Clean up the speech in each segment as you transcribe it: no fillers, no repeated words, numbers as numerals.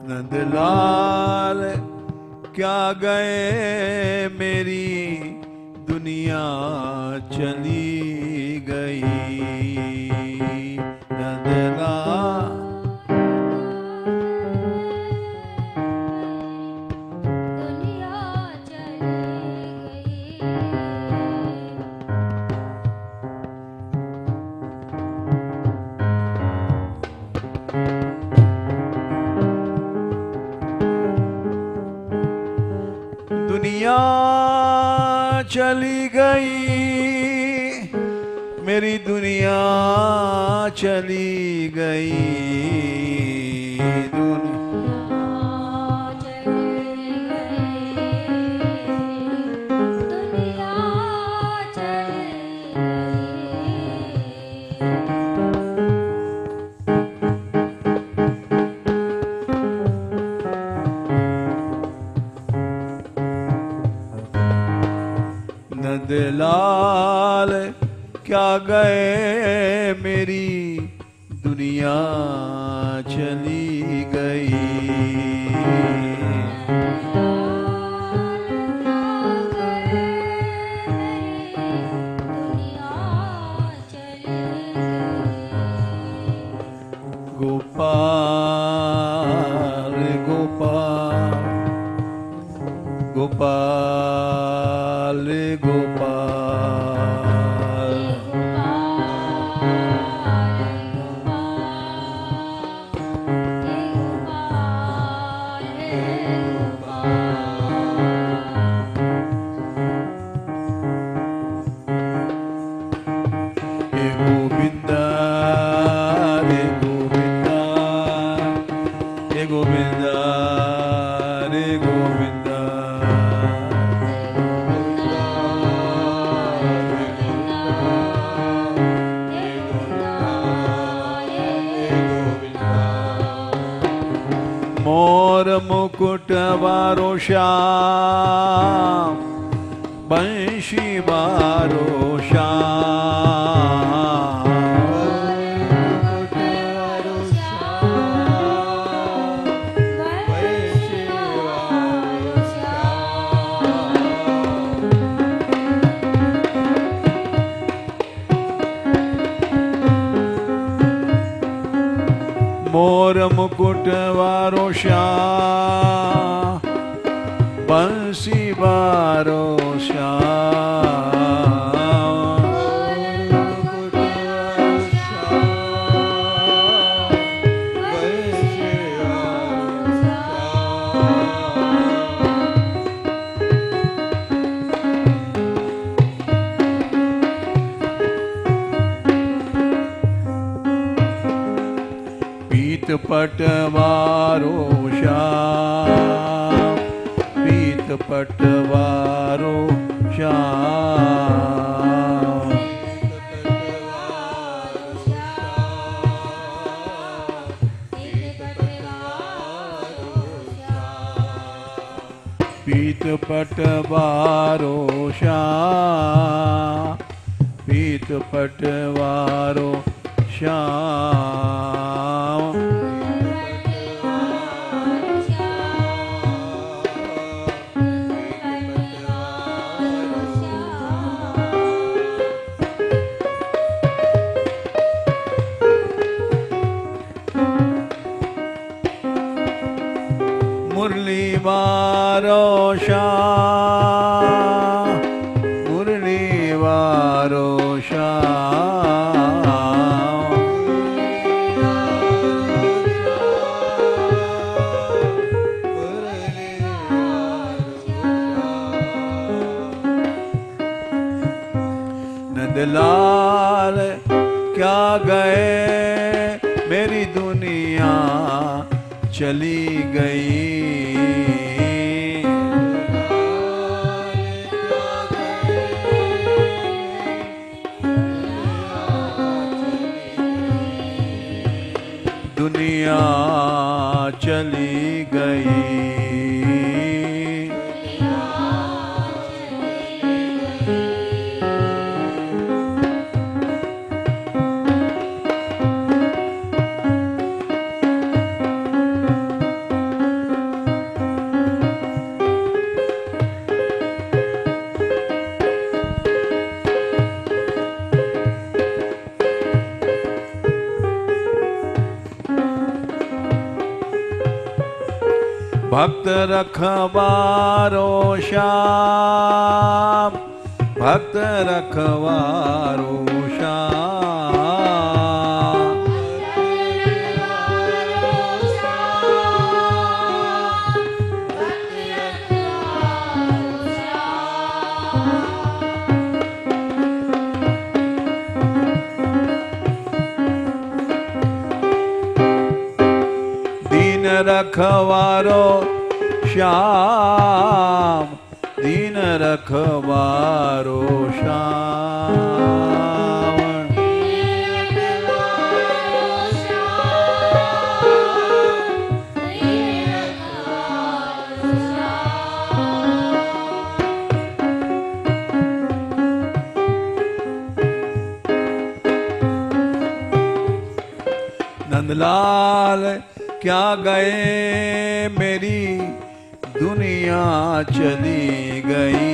नंदलाल क्या गए मेरी दुनिया चली गई। नंदलाल दुनिया चली गई, मेरी दुनिया चली गई। नंदलाल क्या गए मेरी दुनिया चली गई। गोपाल गोपाल गोपाल गोपाल हे गोविंदा रे गोविंदा, हे गोविंदा रे गोविंदा। मोर मुकुट वारो श्याम, बंशी वारो श्याम। मोर मुकुट वारो श्याम, बंसी वारो श्याम। पीत पटवारो श्याम, पीत पटवारो श्याम। पीत पटवारो श्याम, पीत पटवारो श्याम। मुरली वारो श्याम, मुरली वारो श्याम। नंदलाल क्या गए मेरी दुनिया चली गई। दुनिया चली गई। भक्त रखवारो श्याम, भक्त रखवारो श्याम, दीन रखवारो श्याम, दीन रखवारो श्याम, नंदलाल क्या गए मेरी दुनिया चली गई,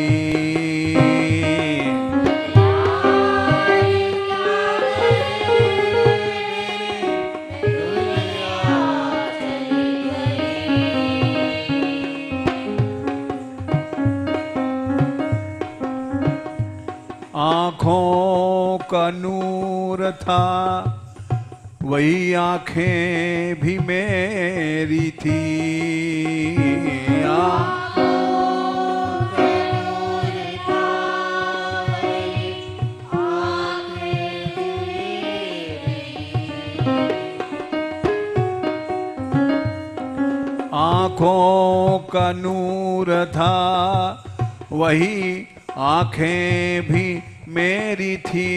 आँखों का नूर था वही आँखें भी मेरी थी, आँखों का नूर था वही आँखें भी मेरी थी,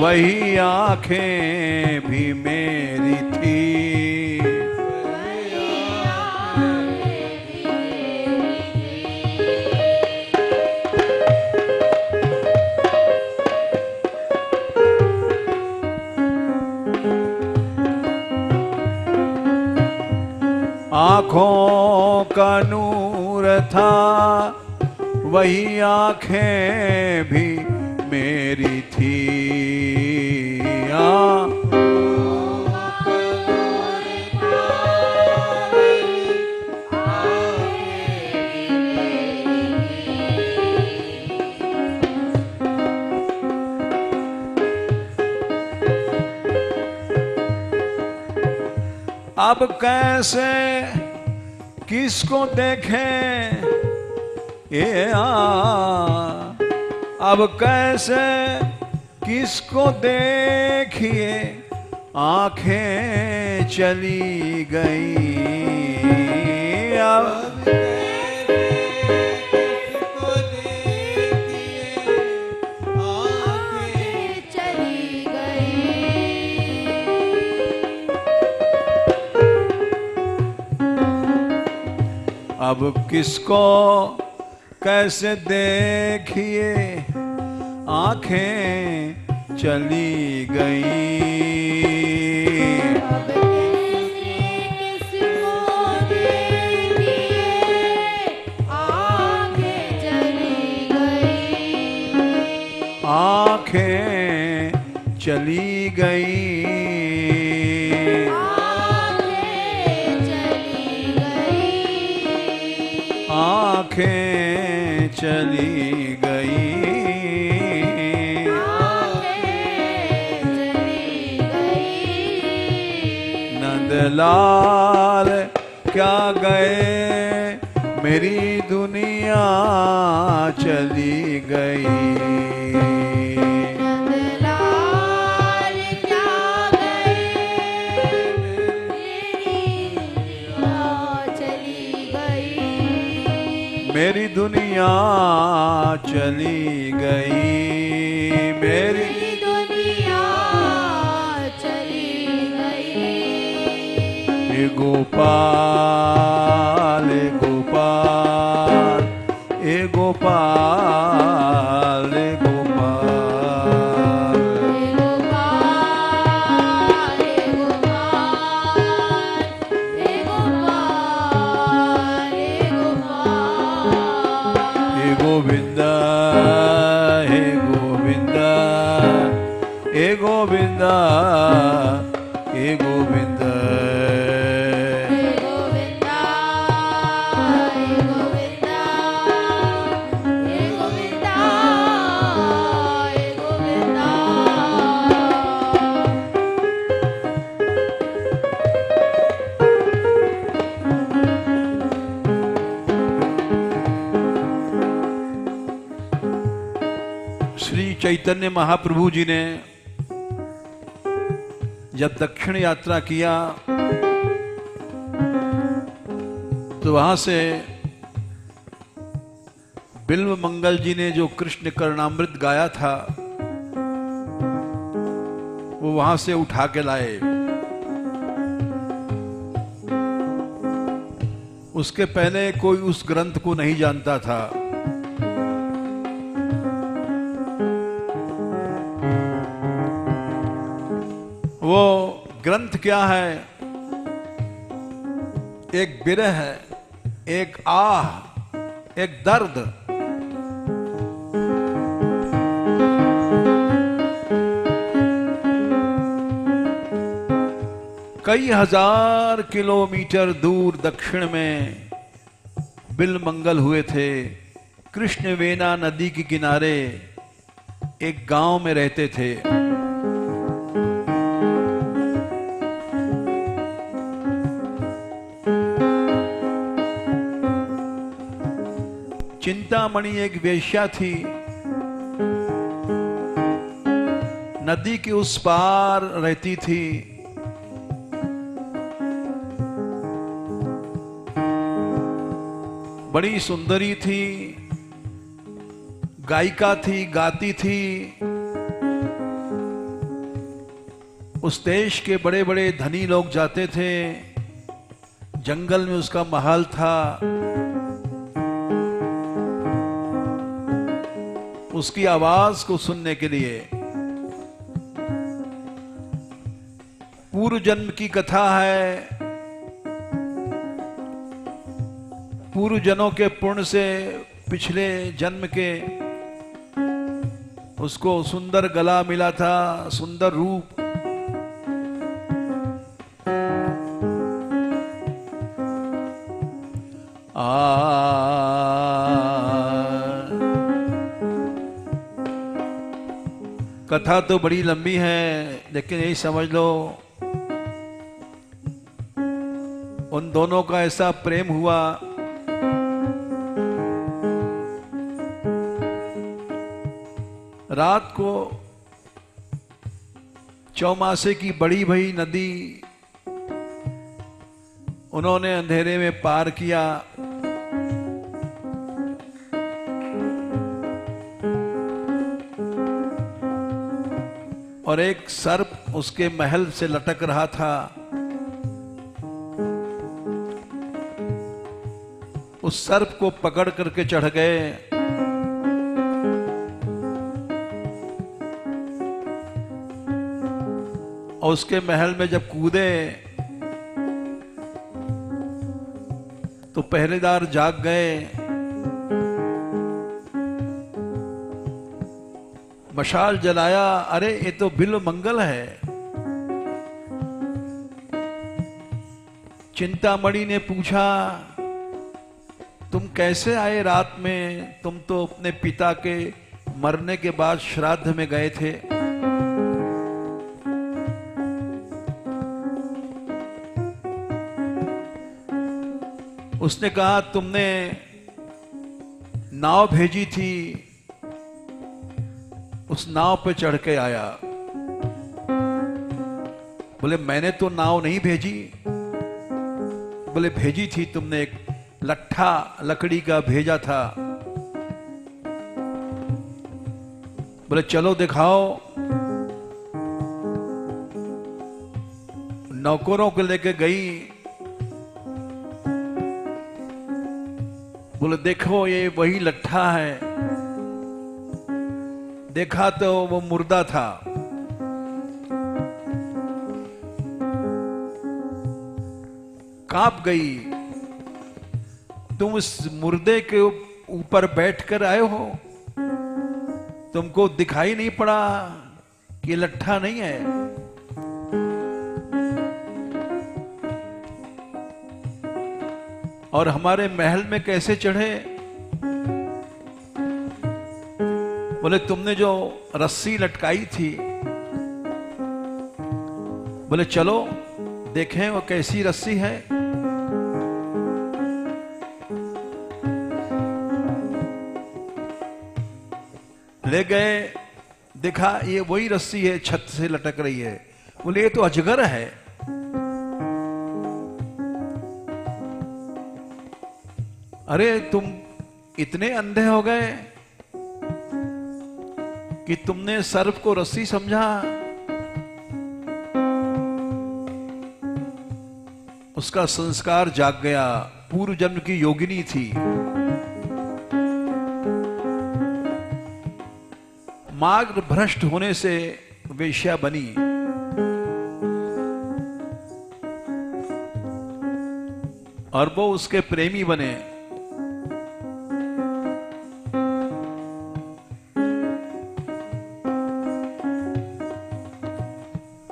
वही आँखें भी मेरी थी, आँखों का नूर था वही आँखें भी मेरी थी, अब कैसे किसको देखें ये अब कैसे किसको देखिए आंखें चली गई, अब किसको देखिए आंखें चली गई, अब किसको कैसे देखिए आंखें चली गई, अब किसको देखिए आंखें चली गई, आंखें चली गई, आँखें चली गई, नंदलाल क्या गए मेरी दुनिया चली गई, मेरी दुनिया चली गई, मेरी दुनिया चली गई। हे गोपाल, हे गोपाल, हे गोपाल, हे गोपाल, हे गोपाल, हे गोपाल, हे गोपाल, हे गोपाल। हे गोविंदा, हे गोविंदा, हे गोविंदा, हे गोविंदा, हे गोविंदा, हे गोविंदा, हे गोविंदा, हे गोविंदा। श्री चैतन्य महाप्रभु जी ने जब दक्षिण यात्रा किया तो वहां से बिल्व मंगल जी ने जो कृष्ण कर्णामृत गाया था वो वहां से उठा के लाए। उसके पहले कोई उस ग्रंथ को नहीं जानता था। वो ग्रंथ क्या है? एक विरह है, एक आह, एक दर्द। कई हजार किलोमीटर दूर दक्षिण में बिलमंगल हुए थे। कृष्णवेना नदी के किनारे एक गांव में रहते थे। चिंतामणि एक वेश्या थी। नदी के उस पार रहती थी। बड़ी सुंदरी थी, गायिका थी, गाती थी। उस देश के बड़े बड़े धनी लोग जाते थे। जंगल में उसका महल था। उसकी आवाज को सुनने के लिए। पूर्व जन्म की कथा है। पूर्व जनों के पुण्य से पिछले जन्म के उसको सुंदर गला मिला था, सुंदर रूप। कथा तो बड़ी लंबी है, लेकिन यही समझ लो उन दोनों का ऐसा प्रेम हुआ। रात को चौमासे की बड़ी भई नदी उन्होंने अंधेरे में पार किया। और एक सर्प उसके महल से लटक रहा था। उस सर्प को पकड़ करके चढ़ गए। और उसके महल में जब कूदे तो पहरेदार जाग गए। मशाल जलाया। अरे ये तो बिल्व मंगल है। चिंतामणि ने पूछा, तुम कैसे आए रात में? तुम तो अपने पिता के मरने के बाद श्राद्ध में गए थे। उसने कहा, तुमने नाव भेजी थी, उस नाव पे चढ़ के आया। बोले, मैंने तो नाव नहीं भेजी। बोले, भेजी थी तुमने, एक लट्ठा लकड़ी का भेजा था। बोले चलो दिखाओ। नौकरों को लेके गई, बोले देखो ये वही लट्ठा है। देखा तो वो मुर्दा था। कांप गई, तुम उस मुर्दे के ऊपर बैठकर आए हो, तुमको दिखाई नहीं पड़ा कि ये लट्ठा नहीं है? और हमारे महल में कैसे चढ़े? बोले तुमने जो रस्सी लटकाई थी। बोले चलो देखें वो कैसी रस्सी है। ले गए, देखा ये वही रस्सी है, छत से लटक रही है। बोले ये तो अजगर है। अरे तुम इतने अंधे हो गए कि तुमने सर्प को रस्सी समझा। उसका संस्कार जाग गया, पूर्व जन्म की योगिनी थी। मार्ग भ्रष्ट होने से वेश्या बनी। और वो उसके प्रेमी बने।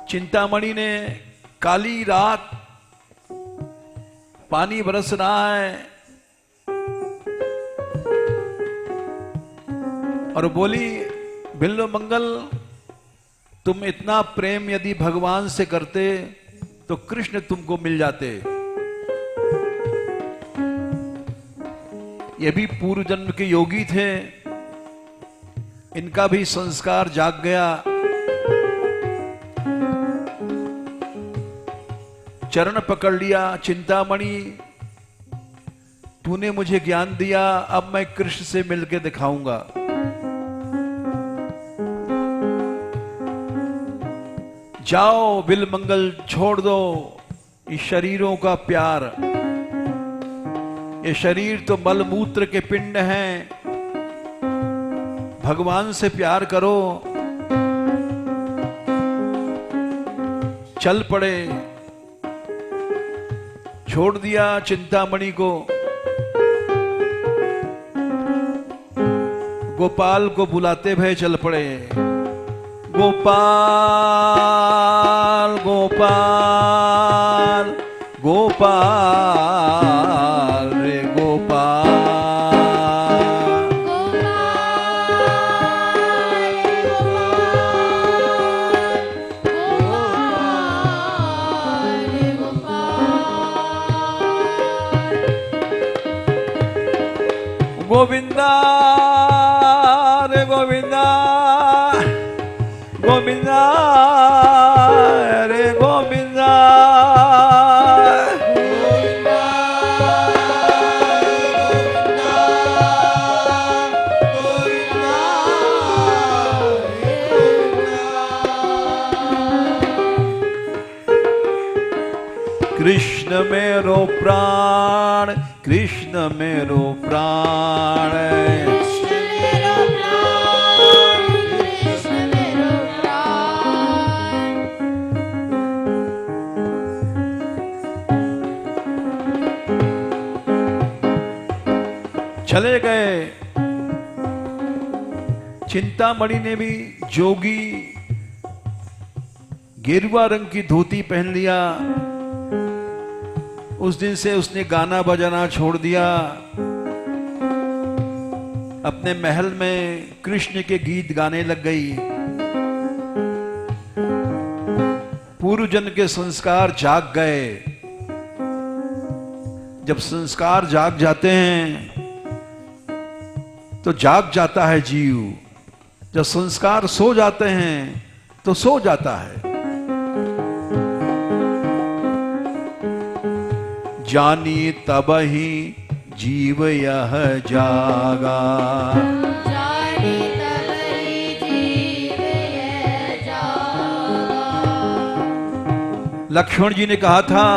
चिंतामणि ने काली रात, पानी बरस रहा है, और बोली बिल्व मंगल, तुम इतना प्रेम यदि भगवान से करते तो कृष्ण तुमको मिल जाते। ये भी पूर्व जन्म के योगी थे, इनका भी संस्कार जाग गया। चरण पकड़ लिया, चिंतामणि तूने मुझे ज्ञान दिया, अब मैं कृष्ण से मिलकर दिखाऊंगा। जाओ बिल मंगल, छोड़ दो इस शरीरों का प्यार। ये शरीर तो मलमूत्र के पिंड हैं, भगवान से प्यार करो। चल पड़े, छोड़ दिया चिंतामणि को। गोपाल को बुलाते भय चल पड़े। गोपाल गोपाल गोपाल रे गोपाल। गोविंदा रे गोविंदा, गोविंदा रे गोविंदा। कृष्ण मेरो प्राण, कृष्ण मेरो प्राण। चले गए। चिंतामणि ने भी जोगी गेरुआ रंग की धोती पहन लिया। उस दिन से उसने गाना बजाना छोड़ दिया। अपने महल में कृष्ण के गीत गाने लग गई। पूर्व जन्म के संस्कार जाग गए। जब संस्कार जाग जाते हैं तो जाग जाता है जीव। जब संस्कार सो जाते हैं तो सो जाता है। जानी तब ही जीव यह जागा, जानी तब ही जीव लक्ष्मण जी ने कहा था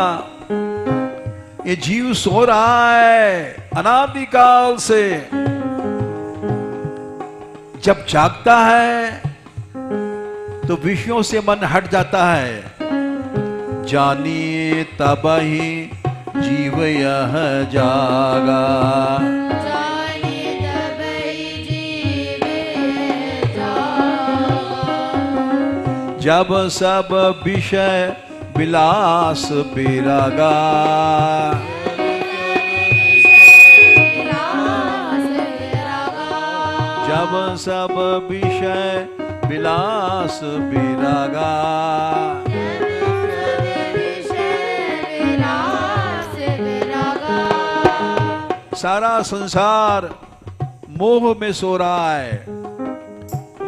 ये जीव सो रहा है अनादिकाल से, जब जागता है तो विषयों से मन हट जाता है। जानिए तब ही जीव यह जागा, जानिए तब ही जीव यह जागा। जब सब विषय विलास बिरागा, जब सब विषय विलास बिरागा। सारा संसार मोह में सो रहा है,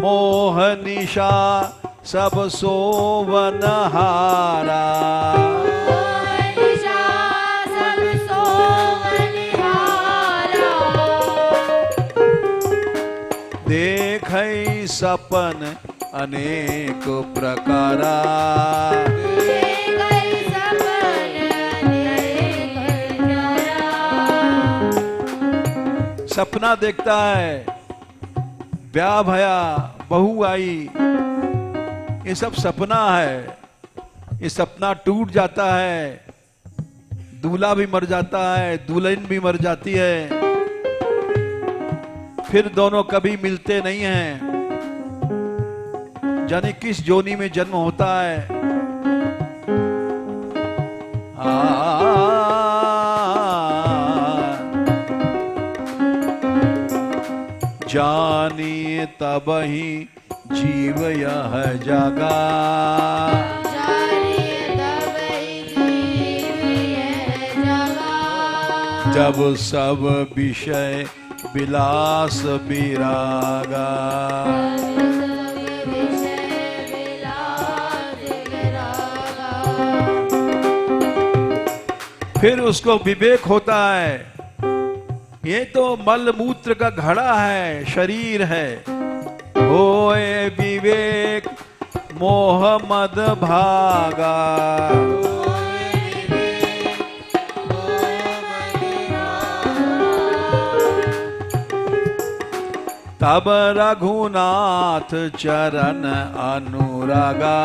मोह निशा सब सोवन हारा। देखै सपन अनेक प्रकारा, सपना देखता है, ब्याह भया, बहू आई, ये सब सपना है। ये सपना टूट जाता है, दूल्हा भी मर जाता है, दुल्हन भी मर जाती है, फिर दोनों कभी मिलते नहीं हैं। जाने किस जोनी में जन्म होता है। जानिए तब ही जीव यह जागा, जानिए तब ही जीव यह जागा। जब सब विषय विलास विरागा। फिर उसको विवेक होता है, ये तो मल मूत्र का घड़ा है, शरीर है। होए विवेक मोह मद भागा, तब रघुनाथ चरण अनुरागा।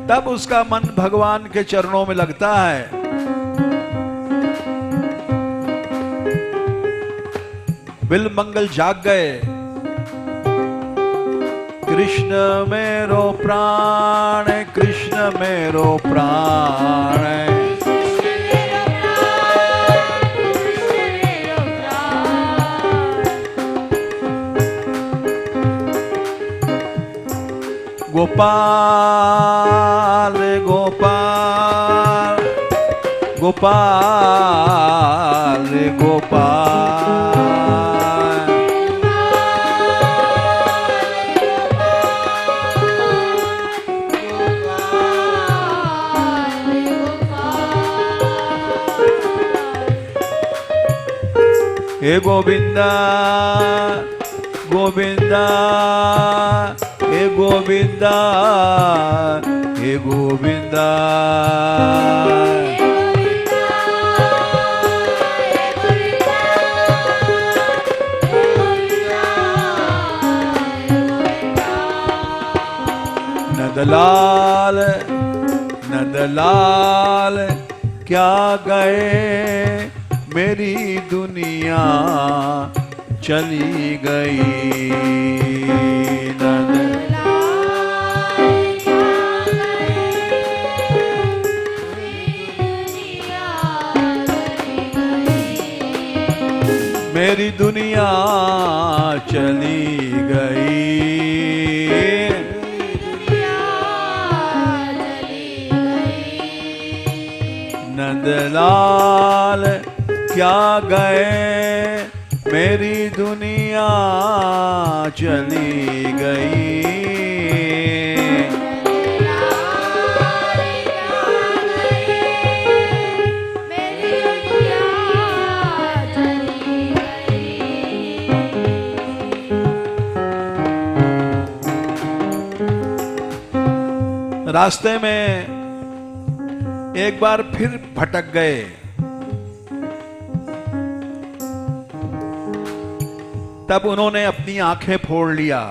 तब उसका मन भगवान के चरणों में लगता है। बिल मंगल जाग गए, कृष्ण मेरो प्राण, कृष्ण मेरो प्राण। गोपाल गोपाल गोपाल गोपाल, हे गोविंदा गोविंदा, हे गोविंदा हे गोविंदा। नंदलाल नंदलाल क्या गए, मेरी दुनिया चली गई। मेरी दुनिया चली गई। नंदलाल क्या गए, मेरी दुनिया चली गई। रास्ते में एक बार फिर भटक गए। तब उन्होंने अपनी आंखें फोड़ लिया।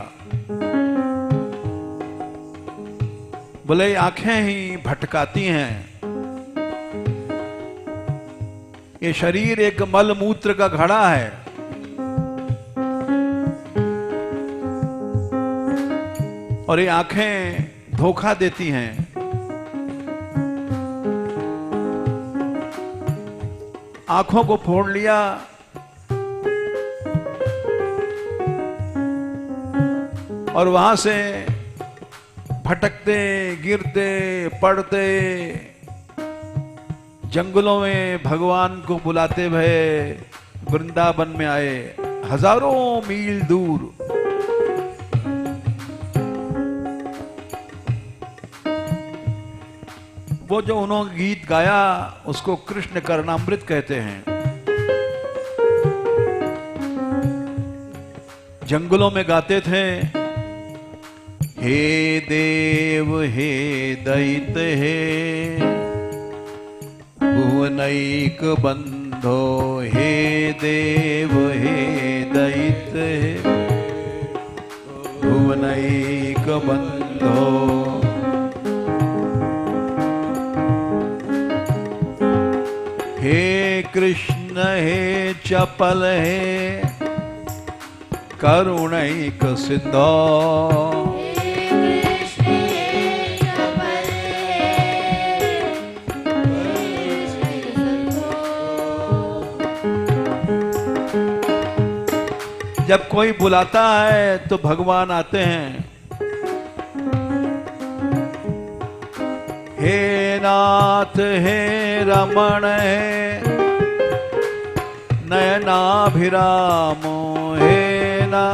बोले आंखें ही भटकाती हैं, ये शरीर एक मल मूत्र का घड़ा है। और ये आंखें धोखा देती हैं। आंखों को फोड़ लिया। और वहां से भटकते गिरते पड़ते जंगलों में भगवान को बुलाते हुए वृंदावन में आए, हजारों मील दूर। वो जो उन्होंने गीत गाया उसको कृष्ण कर्णामृत कहते हैं। जंगलों में गाते थे, हे देव हे दैत हे भुवनैक बंधो, हे देव हे दैत हे भुवनैक बंधो। हे कृष्ण हे चपल हे करुणैक सिद्धो। जब कोई बुलाता है तो भगवान आते हैं। हे नाथ हे रमण हे नयनाभिरामो, हे ना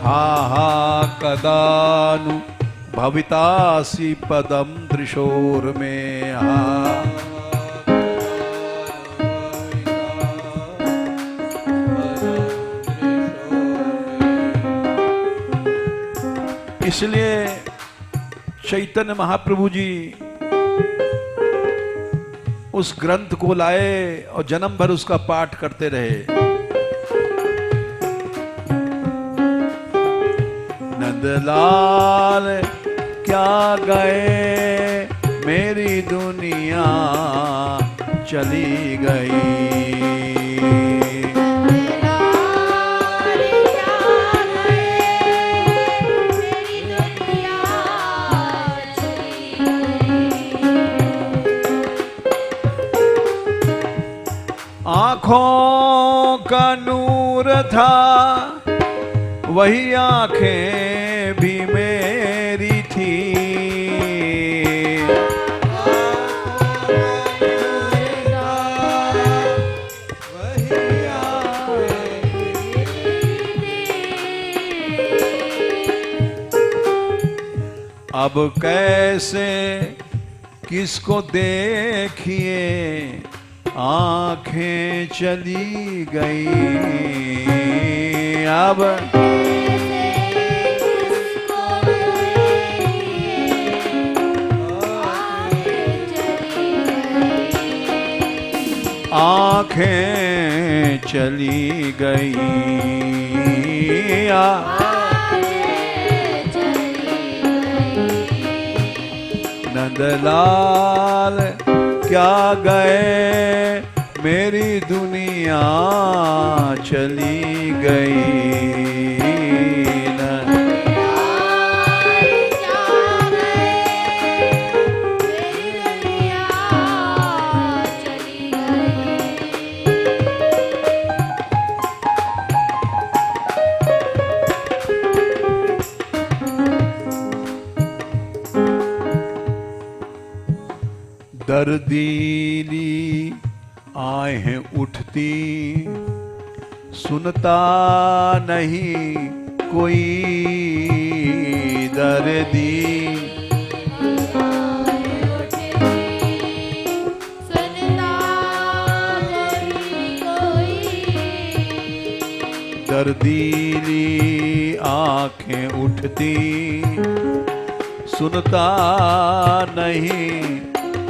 हा हा कदानु भवितासि पदम त्रिशोर में। हा इसलिए चैतन्य महाप्रभु जी उस ग्रंथ को लाए और जन्म भर उसका पाठ करते रहे। नंदलाल क्या गए मेरी दुनिया चली गई। आंखों का नूर था वही आंखें भी मेरी थी। अब कैसे किसको देखिए आंखें चली गई। अब आंखें चली गई। नंदलाल क्या गए मेरी दुनिया चली गई। दर्दीली आहें उठती सुनता नहीं कोई दर्दी। दर्दीली आंखें उठती, सुनता नहीं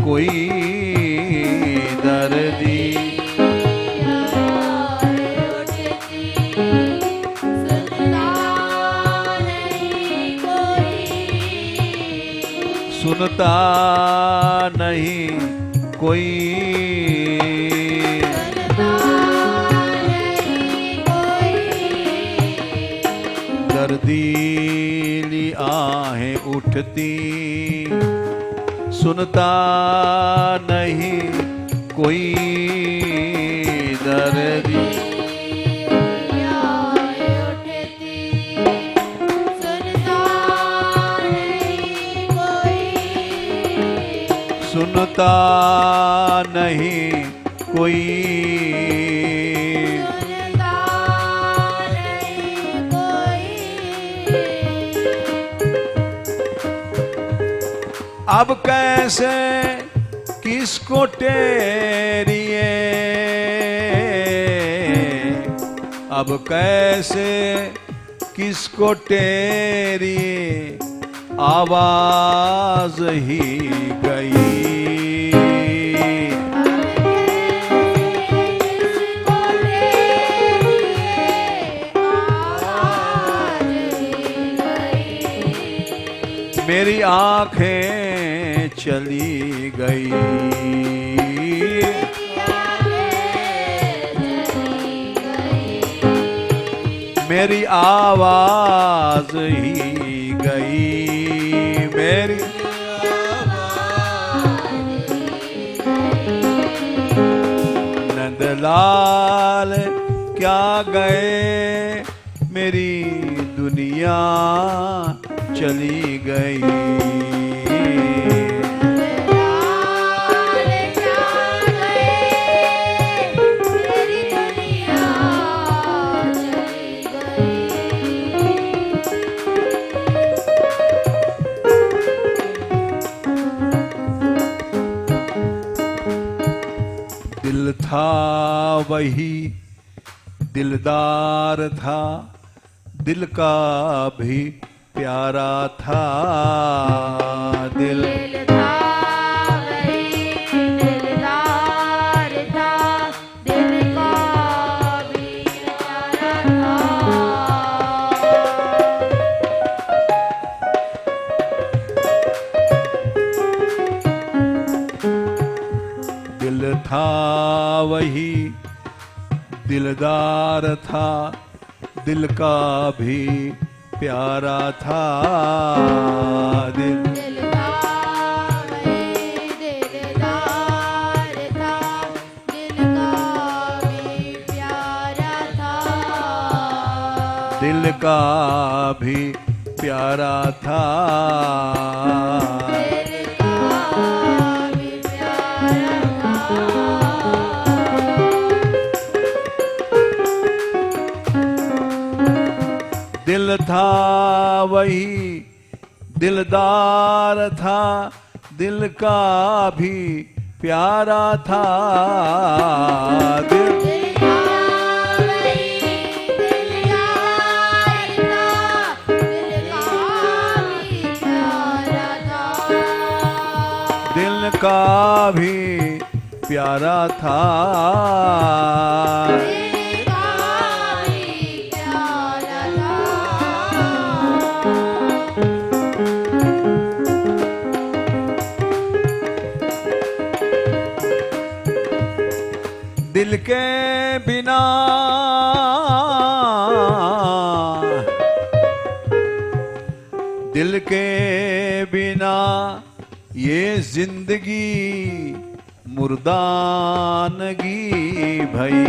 कोई दर्दी। सुनता नहीं कोई दर्दीली आहें उठती, सुनता नहीं कोई दर्दी। सुनता नहीं कोई अब कैसे किसको टेरिए, अब कैसे किसको टेरिए, आवाज ही गई। मेरी आंखें चली गई, मेरी आवाज ही गई, मेरी नंदलाल क्या गए, मेरी दुनिया चली गई। दिल था वही दिलदार था, दिल का भी प्यारा था, दिल था वही दिलदार था, दिल का भी प्यारा था। दिल था वही दिलदार था, दिल का भी प्यारा था, दिल था वही दिलदार था, दिल का भी प्यारा था, दिल का भी प्यारा था। दिल था वही दिलदार था, दिल का भी प्यारा था, दिल था वही दिलदार था, दिल का भी प्यारा था, दिल का भी प्यारा था। दिल के बिना दिल के बिना ये जिंदगी मुर्दानगी भई,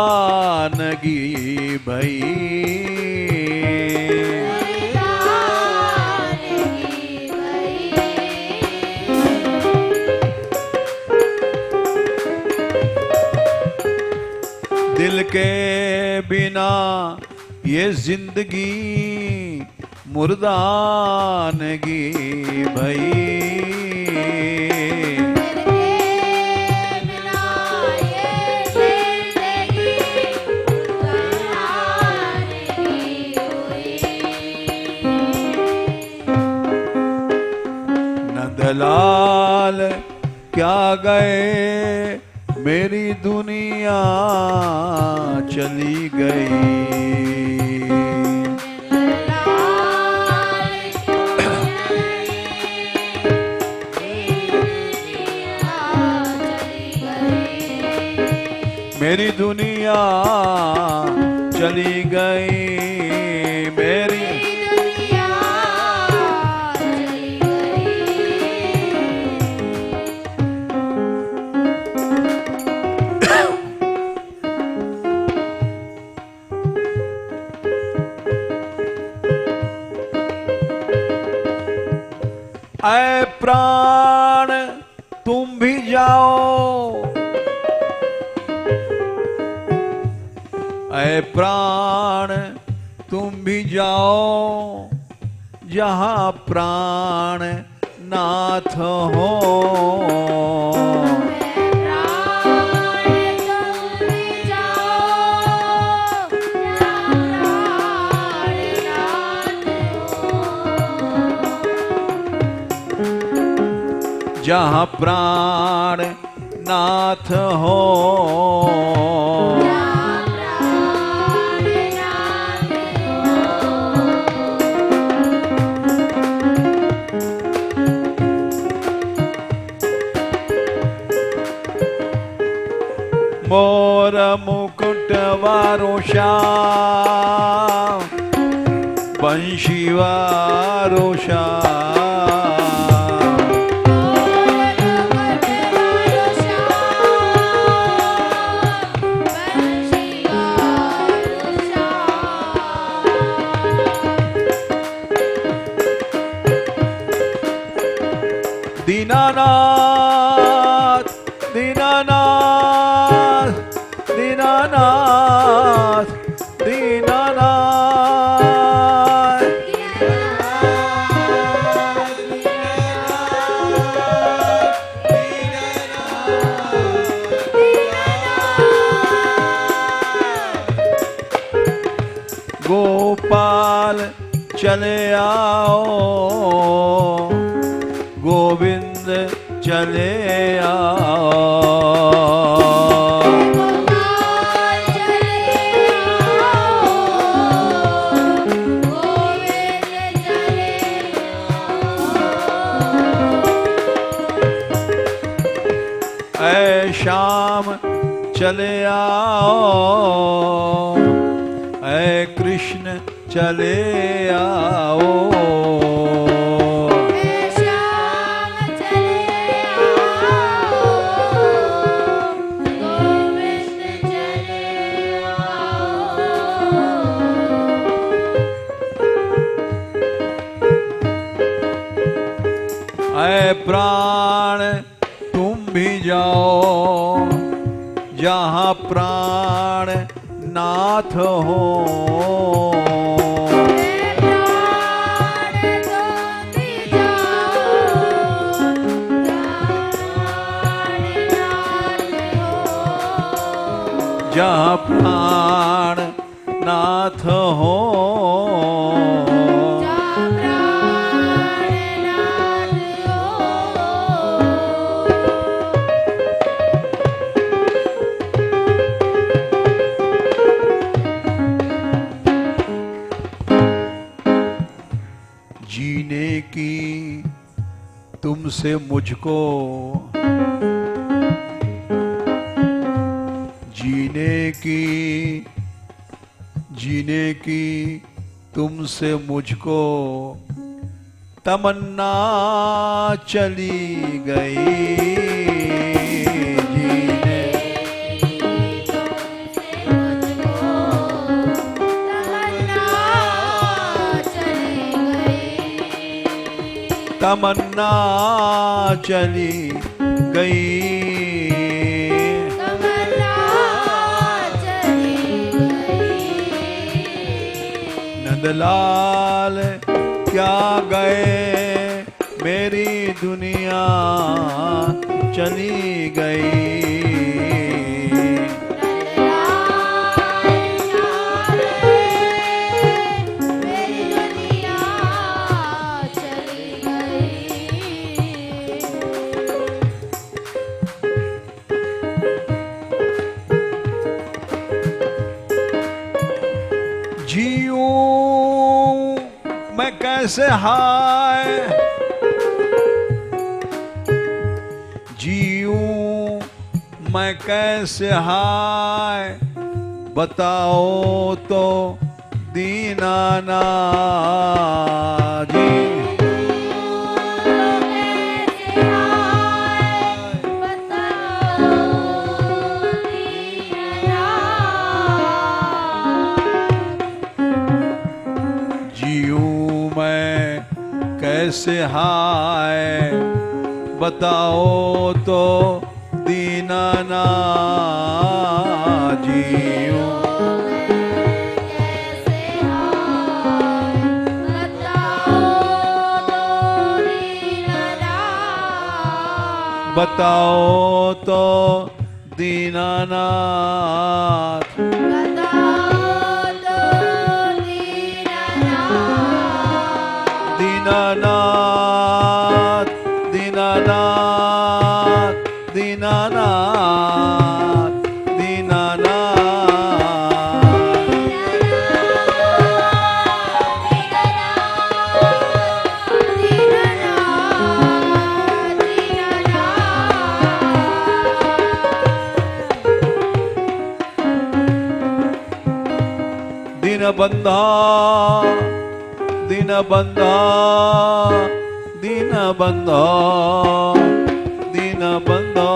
मुर्दानगी भई, दिल के बिना ये जिंदगी मुर्दानगी भई। तेरे बिना ये जिंदगी गुजारनी हुई। नंदलाल क्या गए मेरी दुनिया चली गई। मेरी दुनिया चली गई, मेरी दुनिया चली गई। ऐ प्राण तुम भी जाओ, ऐ प्राण तुम भी जाओ जहाँ प्राण नाथ हो। जहाँ प्राण नाथ हो, मोर मुकुट वारो श्याम, बंशी वारो श्याम, दीनानाथ दीनानाथ दीनानाथ दीनानाथ। गोपाल चले आओ, गोविंद चले आओ, गोपाल चले आओ, गोविंद चले आओ। ऐ श्याम चले आओ, ऐ कृष्ण चले आओ, ऐ प्राण तुम भी जाओ जहाँ प्राण नाथ हो। जहाँ प्राण नाथ हो, जीने की तुमसे मुझको, जीने की तुमसे मुझको तमन्ना चली गई। जीने तमन्ना चली गई। नंदलाल क्या गए मेरी दुनिया चली गई। मेरी दुनिया चली गई। जीऊं मैं कैसे हाय, जीऊं मैं कैसे हाय, बताओ तो दीनाना जी। जीऊं मैं कैसे हाय, बताओ तो दीनाना जीऊं। बताओ तो दीनानाथ, दीनानाथ, दीनानाथ, दीनानाथ, दीनानाथ। दीनबंधा, दीनबंधा, दीनबंधा, दीनबंधा।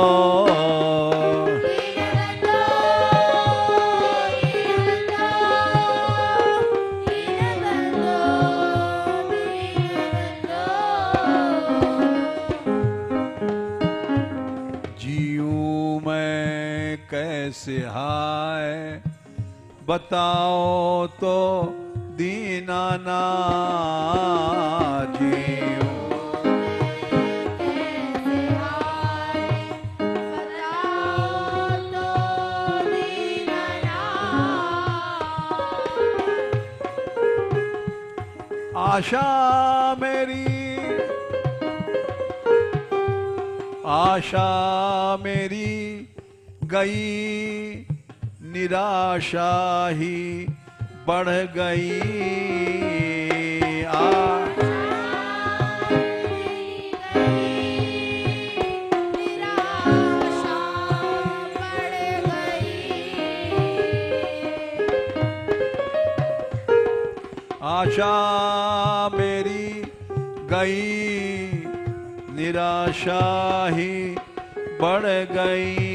जीऊं मैं कैसे हाय, बताओ तो दीनाना जीऊं। आशा मेरी, आशा मेरी गई, निराशा ही बढ़ गई। आशा मेरी गई, निराशा ही बढ़ गई।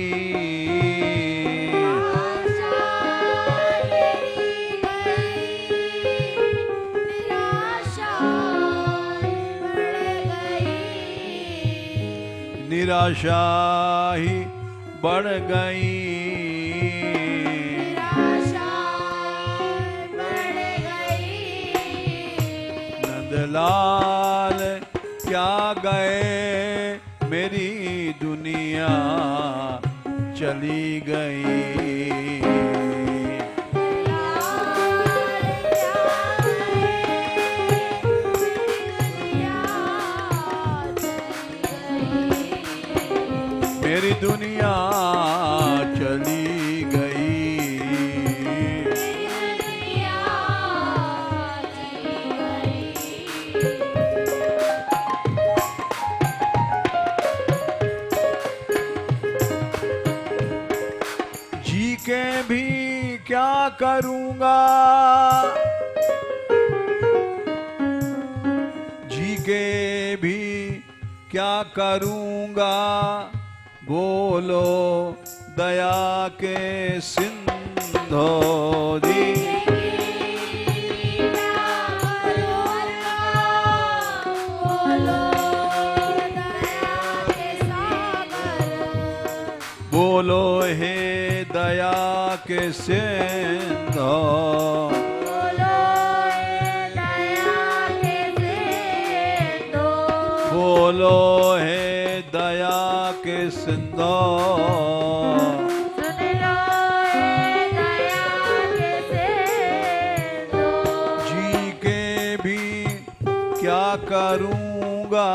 निराशा ही बढ़ गई। नंदलाल क्या गए मेरी दुनिया चली गई। मेरी दुनिया चली गई। जी के भी क्या करूँगा, जी के भी क्या करूँगा, बोलो दया के सिंधो जी। बोलो हे दया के सिंधो। बोलो है दया के सिंधु, सुन लो ए दया के सिंधु। जी के भी क्या करूँगा,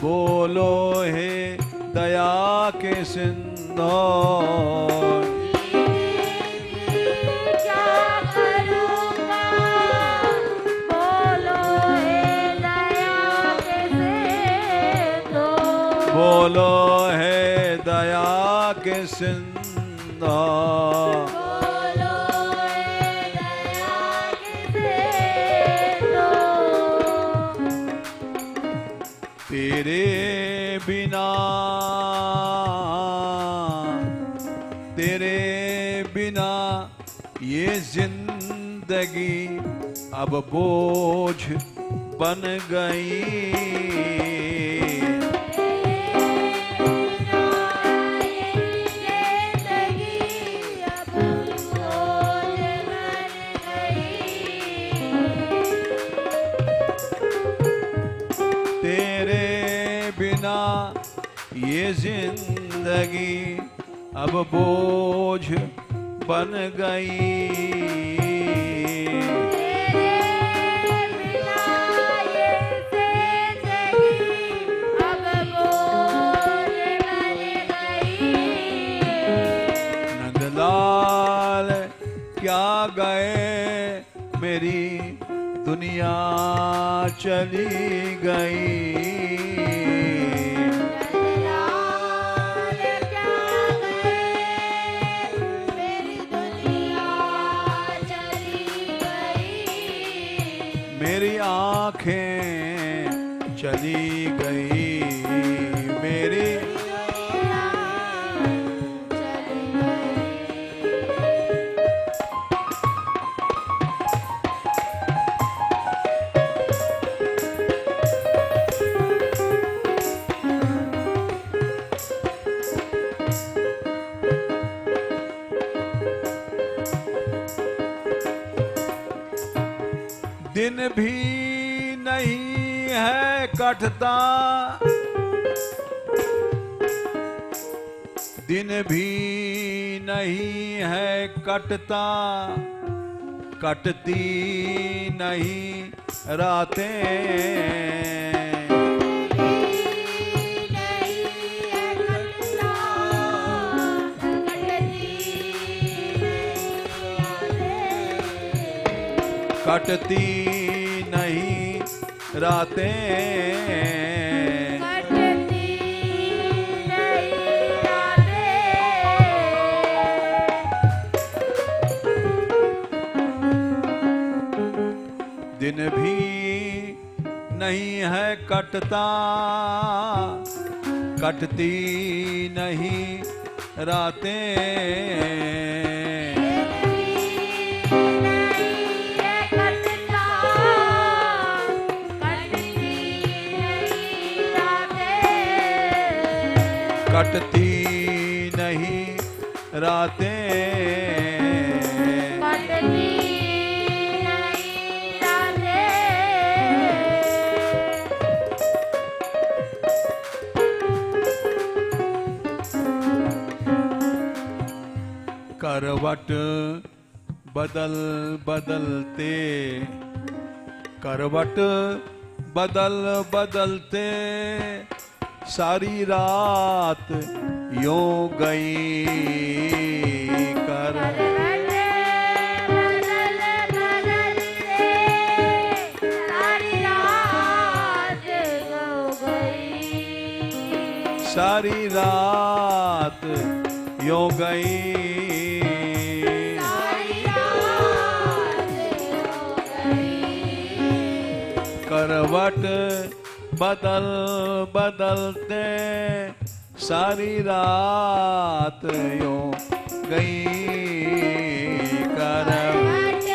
बोलो है दया के सिंधु। क्या करूँगा, बोलो हे दया के सिंधु। बोलो है दया के सिंधु। बोलो हे दया के सिंधु। तेरे बिना, तेरे बिना ये जिंदगी अब बोझ बन गई। तेरे बिना ये जिंदगी अब बोझ बन गई। नंदलाल क्या गए, मेरी दुनिया चली गई। मेरी आँखें चली गई, मेरी दिन भी नहीं है कटता, दिन भी नहीं है कटता, कटती नहीं रातें। कटती नहीं रातें, कटती नहीं रातें। दिन भी नहीं है कटता, कटती नहीं रातें। कटती नहीं रातें, कटती नहीं रातें। करवट बदल बदलते, करवट बदल बदलते सारी रात यूं गई। करवट बदल बदलते सारी रात यूं गई। सारी रात यूं गई। करवट बदल बदलते सारी रात यूं गई। करवट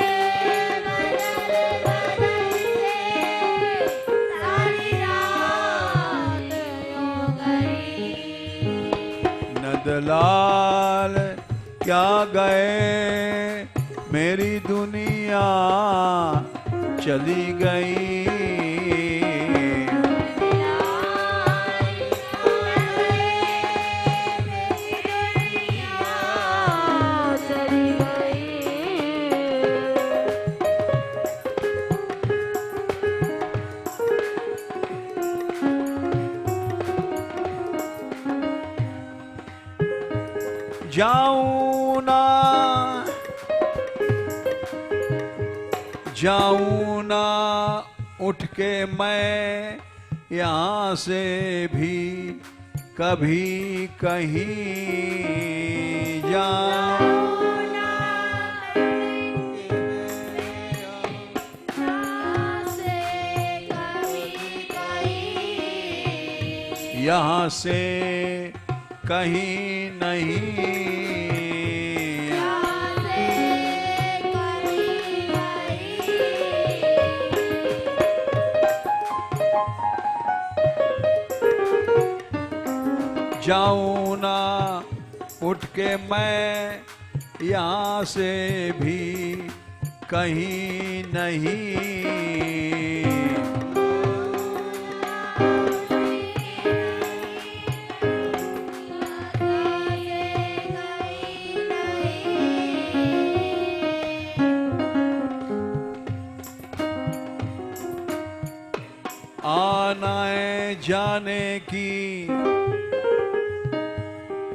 सारी रात यूं गई। नंदलाल क्या गए, मेरी दुनिया चली गई। जाऊं ना उठ के मैं यहाँ से भी कभी कहीं जाऊं यहाँ से कहीं नहीं जाऊं ना उठ के मैं यहाँ से भी कहीं नहीं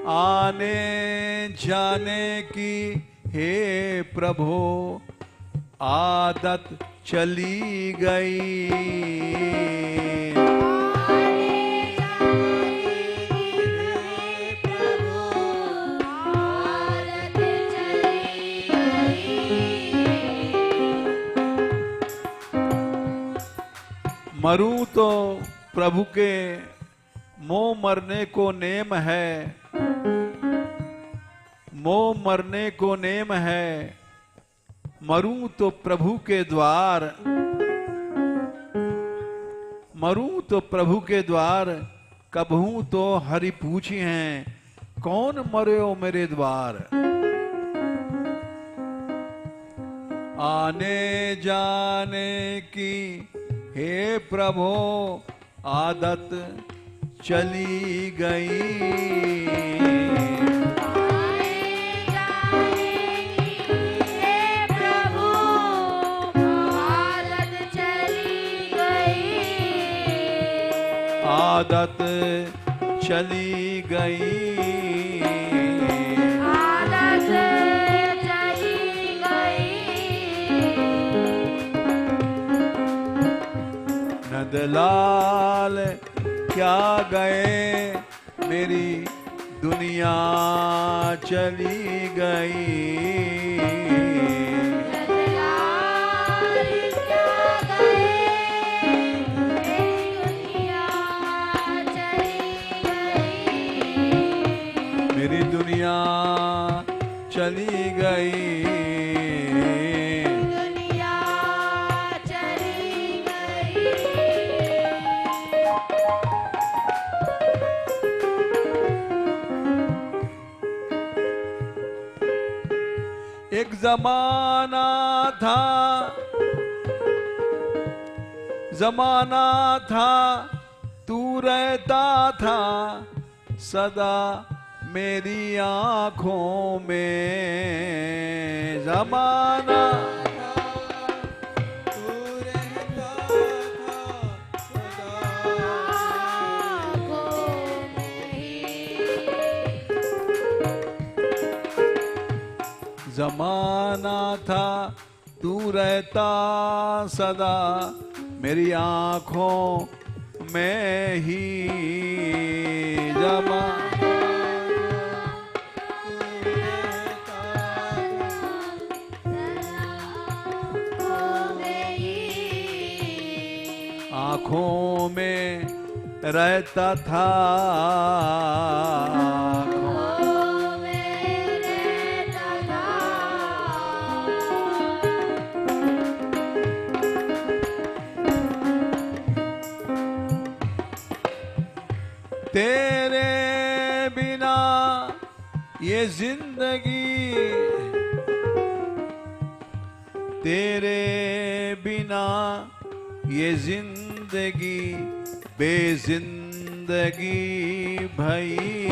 आने जाने की हे प्रभु आदत चली गई मरूं तो प्रभु के मोह मरने को नेम है मोह मरने को नेम है मरूं तो प्रभु के द्वार मरूं तो प्रभु के द्वार कबहूं तो हरि पूछी हैं कौन मरे हो मेरे द्वार आने जाने की हे प्रभु आदत चली गई आदत चली गई आदत चली गई नंदलाल क्या गए मेरी दुनिया चली गई मेरी दुनिया चली गई दुनिया चली गई एक जमाना था तू रहता था सदा मेरी आँखों में जमाना तू रहता था जमाना था तू रहता सदा मेरी आँखों में ही आँखों में रहता था तेरे बिना ये जिंदगी तेरे बिना ये जिंदगी बेजिंदगी भई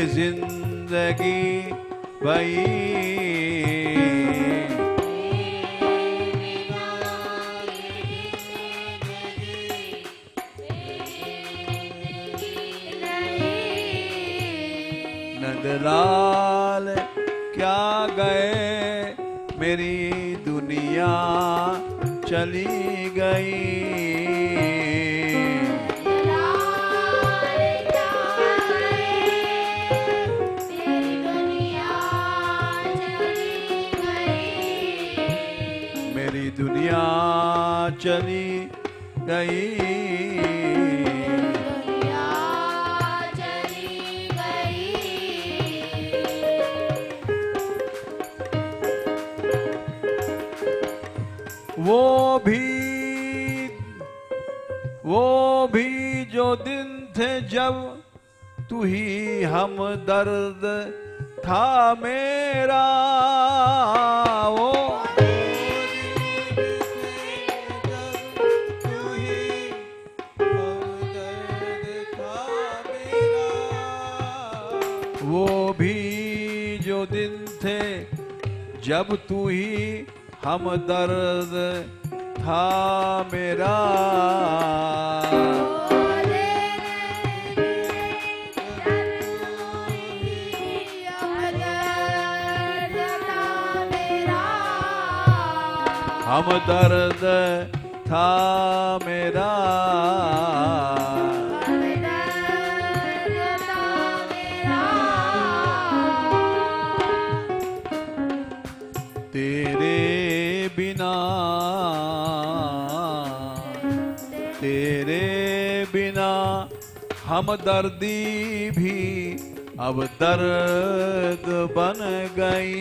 जिंदगी भई। नंदलाल क्या गए मेरी दुनिया चली गई। मेरी दुनिया चली गई। वो भी जो दिन थे जब तू ही हम दर्द था मेरा। वो भी जो दिन थे जब तू ही हम दर्द था मेरा। हम दर्द था मेरा। तेरे बिना हमदर्दी भी अब दर्द बन गई।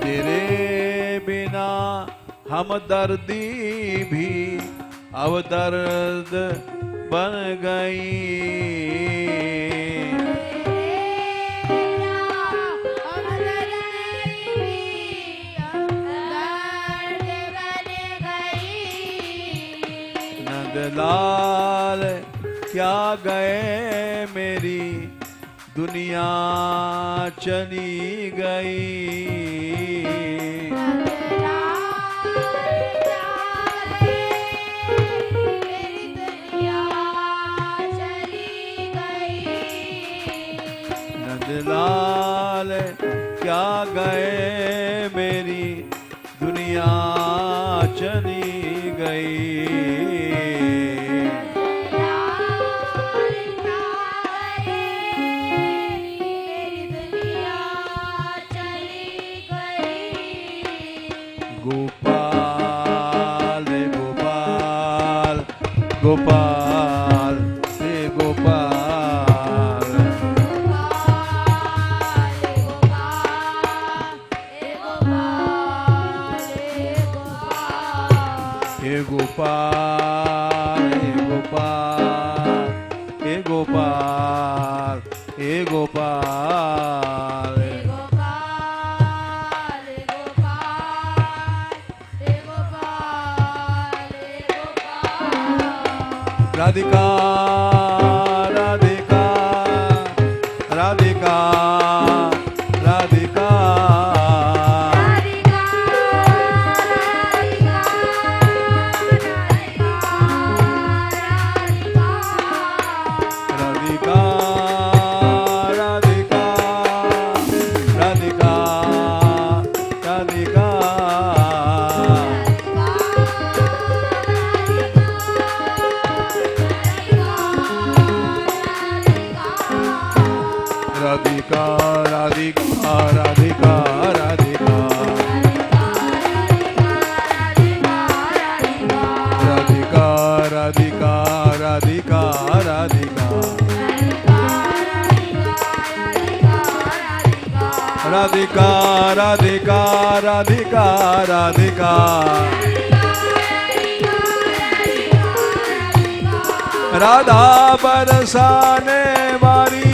तेरे बिना हमदर्दी भी अब दर्द बन गई। नंदलाल क्या गए मेरी दुनिया चली गई। नंदलाल क्या गए मेरी दुनिया चली गई। गोपाल गोपाल गोपाल से गोपाल। हे गोपाल हे गोपाल हे गोपाल हे गोपाल। राधिका राधिका राधिका राधिका राधिका राधिका राधिका राधिका। राधिका राधिका राधिका राधिका राधिका राधिका राधिका राधिका राधिका राधिका राधिका राधिका। राधा बरसाने वाली